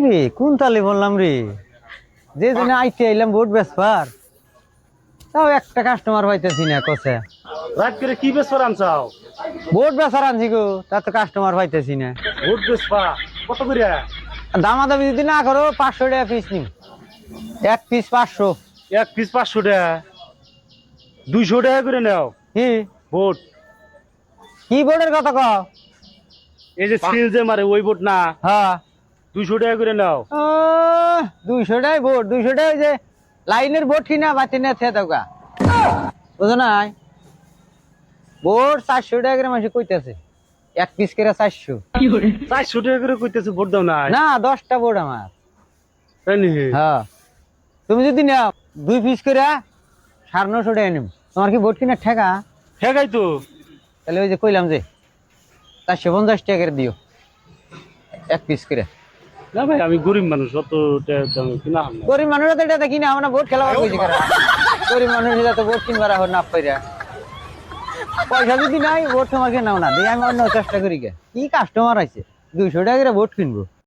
রে কোন তালে বললাম রে, যে জন্য আইতে আইলাম ভোট বেচবার, তাও একটা কাস্টমার পাইতেছি না। কসে রাত করে কি বেচবার আনছাও? ভোট বেচার আনছি গো, তার তো কাস্টমার পাইতেছি না। ভোট বেচবা কত করে? দামাদামি যদি না করো 500 টাকা পিস নিম, এক পিস 500। এক পিস 500 টাকা, 200 টাকা করে নাও কি ভোট। কি ভোটের কথা কও? এই যে সিল যে মারে ওই ভোট না, হ্যাঁ 200 টাকা করে নাও। 200 টাকায় ভোট, 200 টাকায় যে লাইনের ভোট কিনা বাতি না থে দাও গা, বুঝো নাই? ভোট 400 টাকা করে মাসে কইতেছে, এক পিস করে 400। 400 টাকা করে কইতেছে ভোট দাও না? না 10টা ভোট আমার। তাই নি? হ্যাঁ তুমি যদি নাও 2 পিস করে 950 টাকা নিম। তোমার কি ভোট কিনা ঠেকা? ঠেকাই তো। তাহলে ওই যে কইলাম যে 450 টাকা করে দিও এক পিস করে। না ভাই, আমি গরিব মানুষ, অত টাকা দাম কিনা হাম না। গরিব মানুষরা তো এটা কিনা আমরা ভোট খেলা কইছি কারা? গরিব মানুষরা তো ভোট কিনবার এখন না পাইরা, পয়সা যদি নাই ভোট তোমাকে নাও না দিয়ে আমি অন্য চেষ্টা করি কে। কি কাস্টমার আছে 200 টাকা করে ভোট কিনবো?